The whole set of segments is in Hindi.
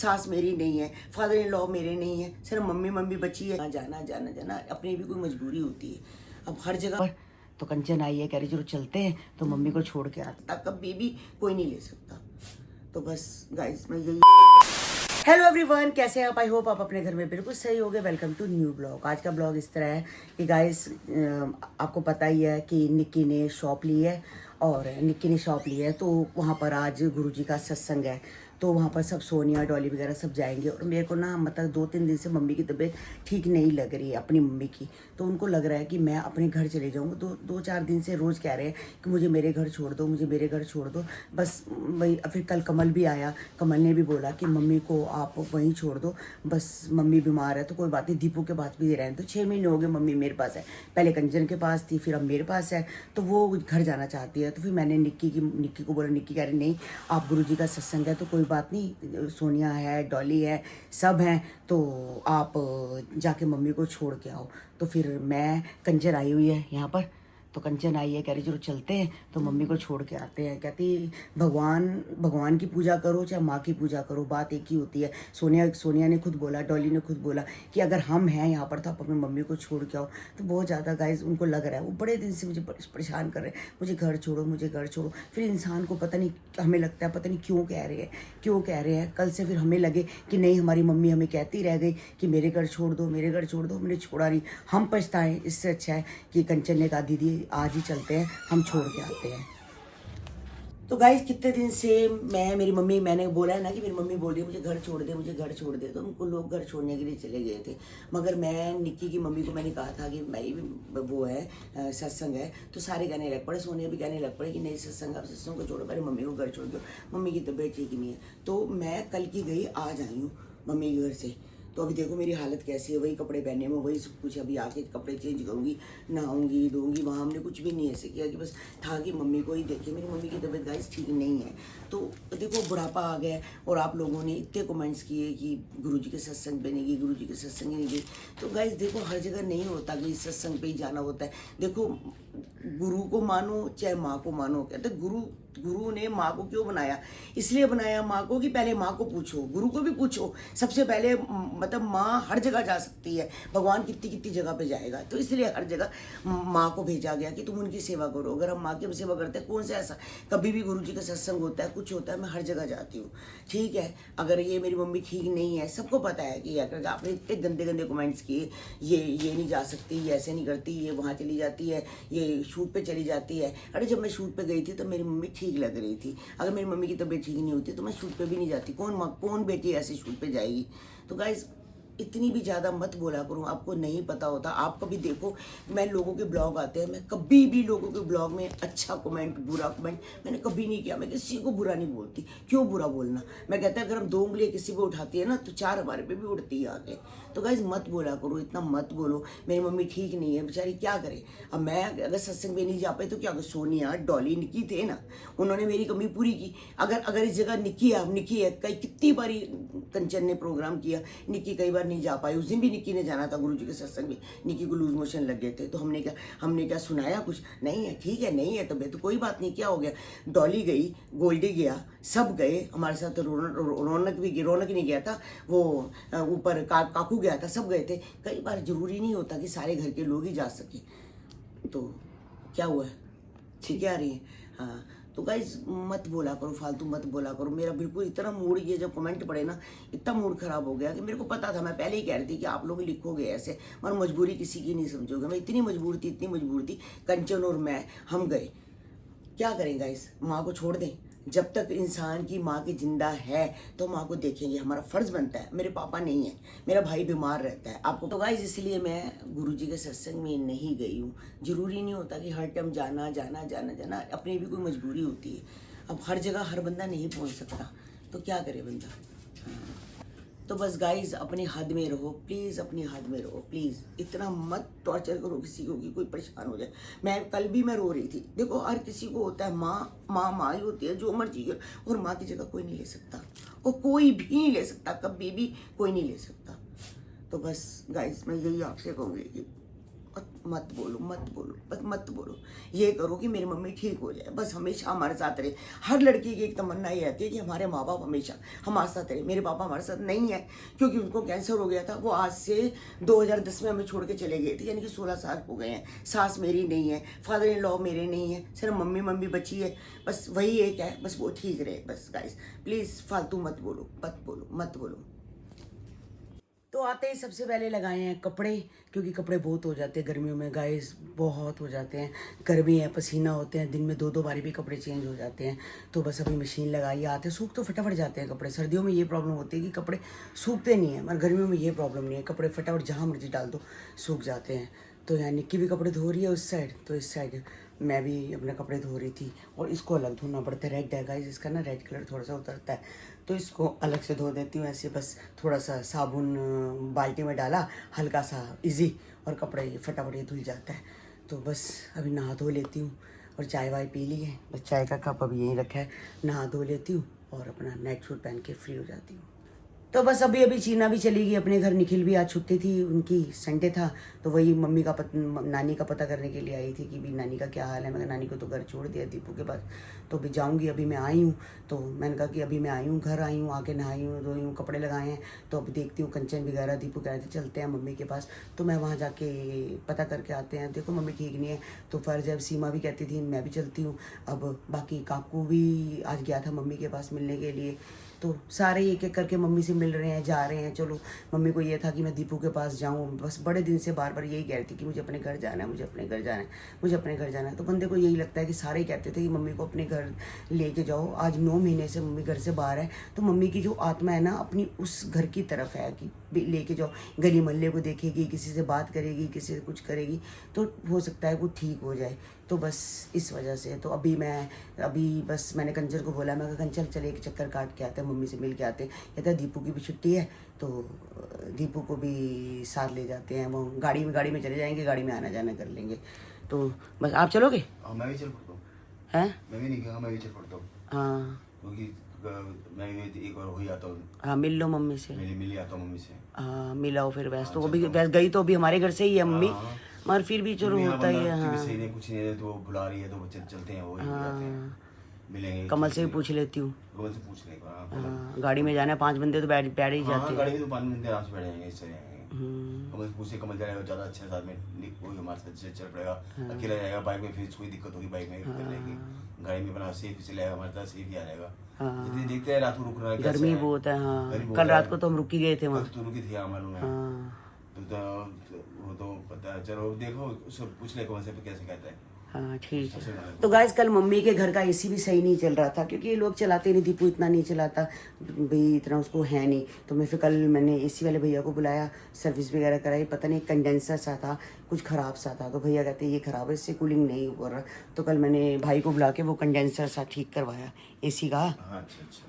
सास मेरी नहीं है, फादर इन लॉ मेरे नहीं है, सिर्फ मम्मी मम्मी बची है। जाना जाना जाना अपनी भी कोई मजबूरी होती है। अब हर जगह पर तो कंचन आई है, कह रही जरूर चलते हैं, तो मम्मी को छोड़ के आता, कभी भी कोई नहीं ले सकता। तो बस गाइस मैं यही। हेलो एवरीवन, कैसे हैं आप? आई होप आप अपने घर में बिल्कुल सही होंगे। Welcome to new blog. आज का ब्लॉग इस तरह है कि गाइस आपको पता ही है कि निक्की ने शॉप ली है, और निक्की ने शॉप ली है तो वहाँ पर आज गुरुजी का सत्संग है, तो वहाँ पर सब सोनिया डॉली वगैरह सब जाएंगे। और मेरे को ना मतलब 2-3 दिन से मम्मी की तबीयत ठीक नहीं लग रही है, अपनी मम्मी की, तो उनको लग रहा है कि मैं अपने घर चले जाऊँगा। तो 2-4 दिन से रोज़ कह रहे हैं कि मुझे मेरे घर छोड़ दो, मुझे मेरे घर छोड़ दो। बस वही, फिर कल कमल भी आया, कमल ने भी बोला कि मम्मी को आप वहीं छोड़ दो, बस मम्मी बीमार है तो कोई बात नहीं, दीपू के पास भी दे रहे हैं। तो 6 महीने हो गए मम्मी मेरे पास है, पहले कंचन के पास थी, फिर अब मेरे पास है, तो वो घर जाना चाहती है। तो फिर मैंने निक्की को बोला, निक्की कह रही नहीं आप गुरुजी का सत्संग है तो कोई बात नहीं, सोनिया है, डॉली है, सब हैं, तो आप जाके मम्मी को छोड़ के आओ। तो फिर मैं, कंचन आई हुई है यहाँ पर, तो कंचन आई है, कह रही जरूर चलते हैं, तो मम्मी को छोड़ के आते हैं। कहती भगवान की पूजा करो चाहे माँ की पूजा करो, बात एक ही होती है। सोनिया ने खुद बोला, डॉली ने खुद बोला कि अगर हम हैं यहाँ पर तो आप अपनी मम्मी को छोड़ के आओ। तो बहुत ज़्यादा गाइस उनको लग रहा है, वो बड़े दिन से मुझे परेशान कर रहे हैं, मुझे घर छोड़ो, मुझे घर छोड़ो। फिर इंसान को पता नहीं, हमें लगता है पता नहीं क्यों कह रहे हैं। कल से फिर हमें लगे कि नहीं, हमारी मम्मी हमें कहती रह गई कि मेरे घर छोड़ दो, मेरे घर छोड़ दो, हमने छोड़ा नहीं, हम पछताएं। इससे अच्छा है कि कंचन ने कहा दीदी आज ही चलते हैं, हम छोड़ के आते हैं। तो गाइस कितने दिन से मैंने बोला है ना कि मेरी मम्मी बोल रही है मुझे घर छोड़ दे, मुझे घर छोड़ दे, तो उनको लोग घर छोड़ने के लिए चले गए थे। मगर मैं निक्की की मम्मी को मैंने कहा था कि भाई वो है सत्संग है, तो सारे कहने लग पड़े, सोनिया भी कहने लग पड़े कि नहीं सत्संग, आप सत्संग को छोड़ो, पहले मम्मी को घर छोड़ दो, मम्मी की तबीयत ठीक नहीं है। तो मैं कल की गई, आज आई हूँ मम्मी के घर से। तो अभी देखो मेरी हालत कैसी है, वही कपड़े पहने में, वही सब कुछ। अभी आके कपड़े चेंज करूँगी, नहाऊंगी, धोऊंगी। वहाँ हमने कुछ भी नहीं ऐसे किया कि बस था कि मम्मी को ही देखे। मेरी मम्मी की तबीयत गाइस ठीक नहीं है, तो देखो बुढ़ापा आ गया है। और आप लोगों ने इतने कमेंट्स किए कि गुरुजी के सत्संग पे नहीं गई, गुरुजी के सत्संग ही नहीं गई। तो गाइस देखो हर जगह नहीं होता कि सत्संग पे ही जाना होता है। देखो गुरु को मानो चाहे माँ को मानो, कहते गुरु ने माँ को क्यों बनाया? इसलिए बनाया माँ को कि पहले माँ को पूछो, गुरु को भी पूछो। सबसे पहले मतलब माँ हर जगह जा सकती है, भगवान कितनी कितनी जगह पे जाएगा, तो इसलिए हर जगह माँ को भेजा गया कि तुम उनकी सेवा करो। अगर हम माँ की सेवा करते हैं, कौन सा ऐसा कभी भी गुरु जी का सत्संग होता है, कुछ होता है, मैं हर जगह जाती हूँ। ठीक है, अगर ये मेरी मम्मी ठीक नहीं है, सबको पता है कि अगर आपने इतने गंदे गंदे कमेंट्स किए, ये नहीं जा सकती, ये ऐसे नहीं करती, ये वहाँ चली जाती है, ये शूट पे चली जाती है। अरे जब मैं शूट पे गई थी तो मेरी मम्मी ठीक लग रही थी। अगर मेरी मम्मी की तबीयत ठीक नहीं होती तो मैं शूट पे भी नहीं जाती। कौन बेटी ऐसे शूट पे जाएगी? तो गाइस इतनी भी ज़्यादा मत बोला करूँ, आपको नहीं पता होता। आप कभी देखो, मैं लोगों के ब्लॉग आते हैं, मैं कभी भी लोगों के ब्लॉग में अच्छा कमेंट बुरा कमेंट मैंने कभी नहीं किया। मैं किसी को बुरा नहीं बोलती, क्यों बुरा बोलना? मैं कहता है अगर हम 2 उंगलियाँ किसी पे उठाती है ना तो 4 हमारे पे भी उड़ती है आगे। तो गाइस मत बोला करो, इतना मत बोलो। मेरी मम्मी ठीक नहीं है बेचारी, क्या करे? अब मैं अगर सत्संग में नहीं जा पाई तो क्या? सोनिया डॉली निक्की थे ना, उन्होंने मेरी कमी पूरी की। अगर इस जगह निक्की है, कई कितनी बारी कंचन ने प्रोग्राम किया, निक्की कई बार नहीं जा पाई। उस दिन भी निक्की ने जाना था गुरुजी के सत्संग में, निक्की को लूज मोशन लग गए थे, तो हमने क्या सुनाया? कुछ नहीं है, ठीक है, नहीं है तबीयत तो कोई बात नहीं, क्या हो गया? डॉली गई, गोल्डी गया, सब गए हमारे साथ। रौनक नहीं गया था, वो ऊपर काकू गया था, सब गए थे। कई बार जरूरी नहीं होता कि सारे घर के लोग ही जा सके। तो क्या हुआ है, ठीक है आ रही है। हाँ, तो गाइज मत बोला करो, फालतू मत बोला करो। मेरा बिल्कुल इतना मूड, ये जब कमेंट पड़े ना, इतना मूड खराब हो गया कि मेरे को पता था, मैं पहले ही कह रही थी कि आप लोग लिखोगे ऐसे, और मजबूरी किसी की नहीं समझोगे। मैं इतनी मजबूर थी, कंचन और मैं, हम गए। क्या करें गाइस, माँ को छोड़ दें? जब तक इंसान की माँ की जिंदा है तो माँ को देखेंगे, हमारा फर्ज बनता है। मेरे पापा नहीं है, मेरा भाई बीमार रहता है, आपको तो गाइस इसलिए मैं गुरुजी के सत्संग में नहीं गई हूँ। जरूरी नहीं होता कि हर टाइम जाना, अपनी भी कोई मजबूरी होती है। अब हर जगह हर बंदा नहीं पहुँच सकता, तो क्या करे बंदा। हाँ। तो बस गाइज अपनी हद में रहो, प्लीज़ अपनी हद में रहो, प्लीज़ इतना मत टॉर्चर करो किसी को कि कोई परेशान हो जाए। कल भी मैं रो रही थी। देखो हर किसी को होता है, माँ ही होती है, जो मर्जी कर, और माँ की जगह कोई नहीं ले सकता, और कोई भी नहीं ले सकता, कभी भी कोई नहीं ले सकता। तो बस गाइज मैं यही आपसे कहूँगी कि मत बोलो, मत बोलो, बस मत बोलो। ये करो कि मेरी मम्मी ठीक हो जाए, बस हमेशा हमारे साथ रहे। हर लड़की की एक तमन्ना ये रहती है कि हमारे माँ बाप हमेशा हमारे साथ रहे। मेरे पापा हमारे साथ नहीं है क्योंकि उनको कैंसर हो गया था। वो आज से 2010 में हमें छोड़ के चले गए थे, यानी कि 16 साल हो गए हैं। सास मेरी नहीं है, फादर इन लॉ मेरे नहीं है, सिर्फ मम्मी मम्मी बची है। बस वही एक है, बस वो ठीक रहे। बस गाइस प्लीज़ फालतू मत बोलो, मत बोलो, मत बोलो। तो आते ही सबसे पहले लगाए हैं कपड़े, क्योंकि कपड़े बहुत हो जाते हैं गर्मियों में गाइस, बहुत हो जाते हैं। गर्मी है, पसीना होते हैं, दिन में 2-2 बारी भी कपड़े चेंज हो जाते हैं। तो बस अभी मशीन लगाई, आते हैं सूख तो फटाफट जाते हैं कपड़े। सर्दियों में ये प्रॉब्लम होती है कि कपड़े सूखते नहीं हैं, मगर गर्मियों में ये प्रॉब्लम नहीं है, कपड़े फटाफट जहाँ मर्जी डाल दो सूख जाते हैं। तो यहाँ निक्की भी कपड़े धो रही है उस साइड, तो इस साइड मैं भी अपने कपड़े धो रही थी। और इसको अलग धोना पड़ता है, रेड है गाइस, इसका ना रेड कलर थोड़ा सा उतरता है, तो इसको अलग से धो देती हूँ ऐसे। बस थोड़ा सा साबुन बाल्टी में डाला, हल्का सा इजी, और कपड़े फटाफट ये धुल जाता है। तो बस अभी नहा धो लेती हूँ और चाय वाय पी ली है। बस चाय का कप अभी यहीं रखा है, नहा धो लेती हूँ और अपना नाइट सूट पहन के फ्री हो जाती हूँ। तो बस अभी अभी चीना भी चली गई अपने घर। निखिल भी आज छुट्टी थी उनकी, संडे था, तो वही मम्मी का नानी का पता करने के लिए आई थी कि भी नानी का क्या हाल है। मैंने नानी को तो घर छोड़ दिया दीपू के पास, तो अभी जाऊंगी। अभी मैं आई हूँ, तो मैंने कहा कि अभी मैं आई हूँ, घर आई हूँ, आके नहाई हूँ, धोई हूँ, कपड़े लगाए हैं। तो अभी देखती हूँ कंचन वगैरह, दीपू कह रहे थे चलते हैं मम्मी के पास, तो मैं वहाँ जाके पता करके आते हैं। देखो मम्मी ठीक नहीं है तो फ़र्ज़ है। सीमा भी कहती थी मैं भी चलती हूँ। अब बाकी काकू भी आज गया था मम्मी के पास मिलने के लिए। तो सारे एक एक करके मम्मी से मिल रहे हैं, जा रहे हैं। चलो मम्मी को ये था कि मैं दीपू के पास जाऊं, बस बड़े दिन से बार बार यही कह रही थी कि मुझे अपने घर जाना है, मुझे अपने घर जाना है, मुझे अपने घर जाना है। तो बंदे को यही लगता है कि सारे कहते थे कि मम्मी को अपने घर लेके जाओ। आज 9 महीने से मम्मी घर से बाहर है, तो मम्मी की जो आत्मा है ना अपनी उस घर की तरफ है कि लेके जाओ। गली मोहल्ले को देखेगी, किसी से बात करेगी, किसी से कुछ करेगी, तो हो सकता है वो ठीक हो जाए। तो बस इस वजह से तो अभी बस मैंने कंचन को बोला, मैं कहा कंचन चल एक चक्कर काट के आते हैं, मम्मी से मिल के आते हैं। कहता है दीपू की भी छुट्टी है, तो दीपू को भी साथ ले जाते हैं। वो गाड़ी में चले जाएंगे, गाड़ी में आना जाना कर लेंगे। तो बस आप चलोगे? मैं भी चल पड़ता हूँ। हैं? मैं भी नहीं कहूँगा, मैं भी चल पड़ता हूँ। हाँ क्योंकि मैं भी एक बार हो ही आता हूँ। हाँ, मिल लो मम्मी से। मिल ही आता हूँ मम्मी से। हाँ मिलाओ फिर। वैसे तो वो हाँ, भी चलता हूँ। वैसे गई तो अभी हमारे घर से ही है मम्मी, हाँ। मगर फिर भी चलो होता ही है। हाँ सही नहीं, कुछ नहीं है, तो वो बुला रही है तो चलते हैं, वो ही जाते हैं, मिलेंगे। कमल से भी पूछ लेती हूँ। कमल से पूछ लेगा। हाँ गाड़ी में जाना है, 5 बंदे तो बैठ ही जाते हैं। गाड़ी में तो 5 मिनट आराम से बैठ जाएंगे, इससे जाएंगे। कमल से पूछे, कमल जाएगा ज़्यादा अच्छा है, साथ में वो हमारे साथ चल पड़ेगा। अकेला जाएगा बाइक में, फिर कोई दिक्कत होगी बाइक में करने की। गाड़ी में अपना सेफ से जाएगा, हमारे साथ सेफ ही आ जाएगा। जितनी देखते हैं रात को रुकना है, गर्मी बहुत है। हाँ कल रात को तो हम रुक ही गए थे वहाँ। तो रुकी थी, हाँ मालूम है। तो वो तो पता है। चलो देखो, उसको पूछ ले कौन से पे कैसे कहता है। हाँ ठीक है। तो गाइस कल मम्मी के घर का एसी भी सही नहीं चल रहा था, क्योंकि ये लोग चलाते नहीं, दीपू इतना नहीं चलाता भाई, इतना उसको है नहीं। तो मैं फिर कल मैंने एसी वाले भैया को बुलाया, सर्विस वगैरह कराई। पता नहीं कंडेंसर सा था, कुछ ख़राब सा था, तो भैया कहते ये ख़राब है, इससे कूलिंग नहीं हो रहा। तो कल मैंने भाई को बुला के वो कंडेंसर सा ठीक करवाया एसी का।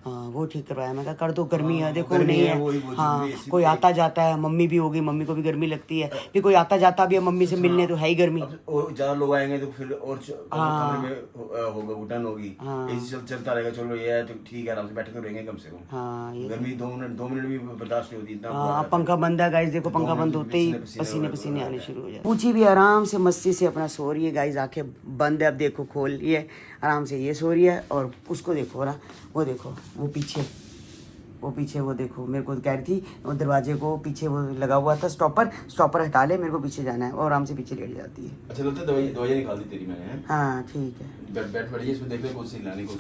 हाँ वो ठीक करवाया। मैं कहा कर दो, गर्मी है देखो, नहीं है। हाँ कोई आता जाता है, मम्मी भी होगी, मम्मी को भी गर्मी लगती है, फिर कोई आता जाता भी है मम्मी से मिलने, तो है ही गर्मी। और ज्यादा लोग आएंगे तो फिर और कमरे में होगा, घुटन होगी। एसी चलता रहेगा, चलो ये है तो ठीक है, आराम से बैठे तो रहेंगे कम से कम। हाँ गर्मी 2 मिनट भी बर्दाश्त नहीं होती इतना। हाँ पंखा बंद है गाइस, देखो पंखा बंद होते ही पसीने आने शुरू हो जाते। पूछी भी आराम से मस्ती से अपना सो रही है गाइस, आंखें बंद है। अब देखो खोल लिए आराम से, ये सो रही है। और उसको देखो ना, वो देखो वो पीछे वो देखो, मेरे को कह रही थी वो दरवाजे को पीछे वो लगा हुआ था स्टॉपर हटा ले, मेरे को पीछे जाना है, और आराम से पीछे लेट जाती है। अच्छा तो दवाई निकाल दी तेरी मैंने। हाँ ठीक है, बैठ बढ़िया, इसमें देख ले कौन सी लाने को।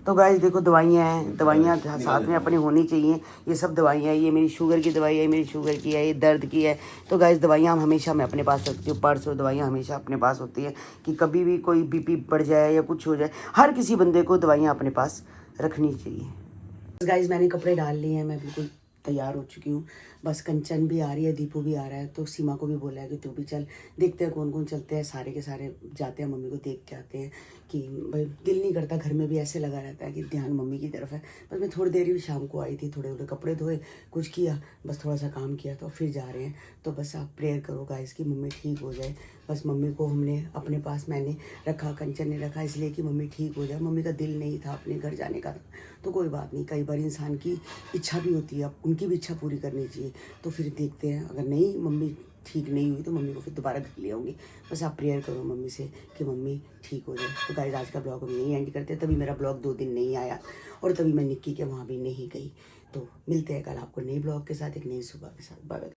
तो गाइस देखो दवाइयाँ साथ में अपनी होनी चाहिए। ये सब दवाइयाँ, ये मेरी शुगर की दवाई है, मेरी शुगर की है, ये दर्द की है। तो गाइस दवाइयाँ हमेशा मैं अपने पास रखती हूँ, पर्स और दवाइयाँ हमेशा अपने पास होती है, कि कभी भी कोई बीपी बढ़ जाए या कुछ हो जाए, हर किसी बंदे को दवाइयाँ अपने पास रखनी चाहिए। गाइस मैंने कपड़े डाल लिए हैं, मैं बिल्कुल तैयार हो चुकी हूँ। बस कंचन भी आ रही है, दीपू भी आ रहा है, तो सीमा को भी बोला है कि तू भी चल, देखते हैं कौन कौन चलते हैं। सारे के सारे जाते हैं, मम्मी को देख के आते हैं, कि भाई दिल नहीं करता, घर में भी ऐसे लगा रहता है कि ध्यान मम्मी की तरफ है। बस मैं थोड़ी देर ही शाम को आई थी, थोड़े कपड़े धोए, कुछ किया, बस थोड़ा सा काम किया, तो फिर जा रहे हैं। तो बस आप प्रेयर करो गाइस कि मम्मी ठीक हो जाए। बस मम्मी को हमने अपने पास मैंने रखा, कंचन ने रखा, इसलिए कि मम्मी ठीक हो जाए। मम्मी का दिल नहीं था अपने घर जाने का, तो कोई बात नहीं, कई बार इंसान की इच्छा भी होती है, उनकी भी इच्छा पूरी करनी चाहिए। तो फिर देखते हैं, अगर नहीं मम्मी ठीक नहीं हुई तो मम्मी को फिर दोबारा घर ले आऊँगी। बस आप प्रेयर करो मम्मी से कि मम्मी ठीक हो जाए। तो गाइस आज का ब्लॉग हम यहीं एंड करते हैं। तभी मेरा ब्लॉग 2 दिन नहीं आया और तभी मैं निक्की के वहाँ भी नहीं गई। तो मिलते हैं कल आपको नए ब्लॉग के साथ, एक नई सुबह के साथ। Bye bye.